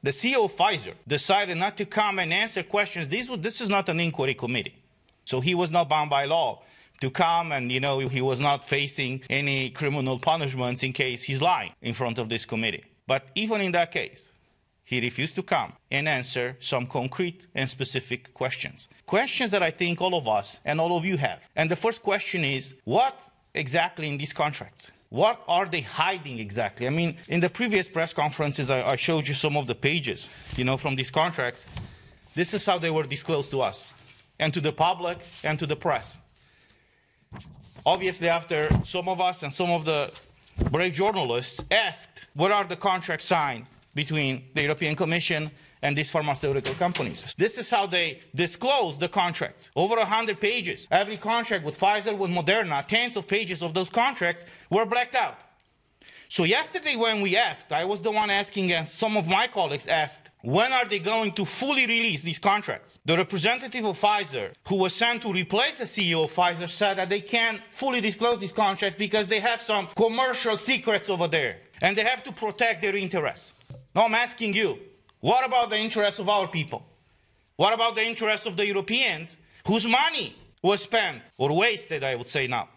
the CEO of Pfizer decided not to come and answer questions. This is not an inquiry committee. So he was not bound by law to come, and he was not facing any criminal punishments in case he's lying in front of this committee. But even in that case, he refused to come and answer some concrete and specific questions. Questions that I think all of us and all of you have. And the first question is, what exactly in these contracts? What are they hiding exactly? I mean, in the previous press conferences, I showed you some of the pages, from these contracts. This is how they were disclosed to us and to the public and to the press. Obviously, after some of us and some of the brave journalists asked, what are the contracts signed between the European Commission and these pharmaceutical companies? This is how they disclose the contracts. Over 100 pages. Every contract with Pfizer, with Moderna, tens of pages of those contracts were blacked out. So yesterday when we asked, I was the one asking, and some of my colleagues asked, when are they going to fully release these contracts? The representative of Pfizer, who was sent to replace the CEO of Pfizer, said that they can't fully disclose these contracts because they have some commercial secrets over there, and they have to protect their interests. Now I'm asking you, what about the interests of our people? What about the interests of the Europeans whose money was spent, or wasted, I would say now,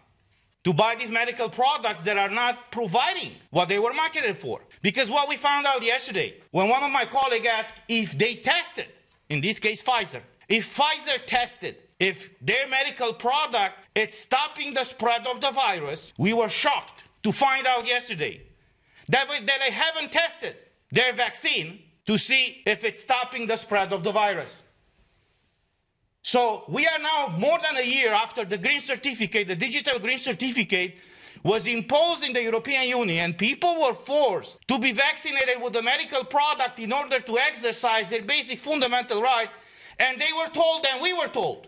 to buy these medical products that are not providing what they were marketed for? Because what we found out yesterday, when one of my colleagues asked if they tested, in this case Pfizer, if Pfizer tested, if their medical product is stopping the spread of the virus, we were shocked to find out yesterday that they haven't tested their vaccine to see if it's stopping the spread of the virus. So we are now more than a year after the green certificate, the digital green certificate was imposed in the European Union, and people were forced to be vaccinated with a medical product in order to exercise their basic fundamental rights, and they were told, and we were told.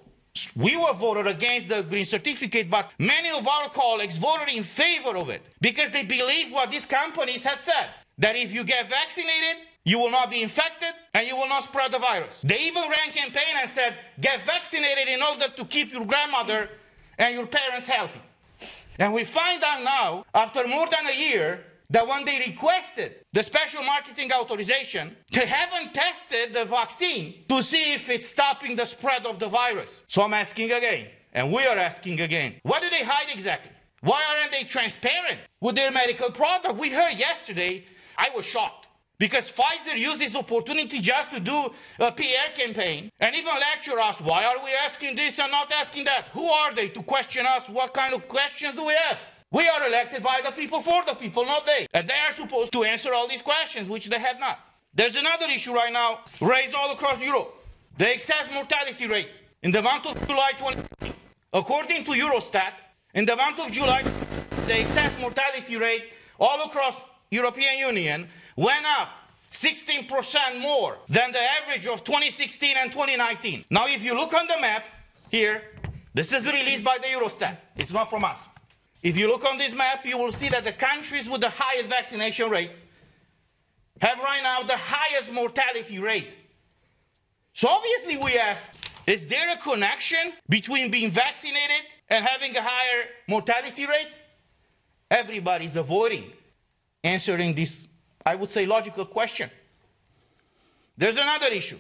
We were voted against the green certificate, but many of our colleagues voted in favor of it because they believe what these companies have said, that if you get vaccinated, you will not be infected and you will not spread the virus. They even ran a campaign and said, get vaccinated in order to keep your grandmother and your parents healthy. And we find out now, after more than a year, that when they requested the special marketing authorization, they haven't tested the vaccine to see if it's stopping the spread of the virus. So I'm asking again, and we are asking again, what do they hide exactly? Why aren't they transparent with their medical product? We heard yesterday, I was shocked. Because Pfizer used this opportunity just to do a PR campaign and even lecture us, why are we asking this and not asking that? Who are they to question us? What kind of questions do we ask? We are elected by the people for the people, not they. And they are supposed to answer all these questions, which they have not. There's another issue right now raised all across Europe. The excess mortality rate. In the month of July 2020, according to Eurostat, in the month of July, the excess mortality rate all across European Union went up 16% more than the average of 2016 and 2019. Now, if you look on the map here, this is released by the Eurostat. It's not from us. If you look on this map, you will see that the countries with the highest vaccination rate have right now the highest mortality rate. So obviously we ask, is there a connection between being vaccinated and having a higher mortality rate? Everybody's avoiding answering this, I would say, logical question. There's another issue.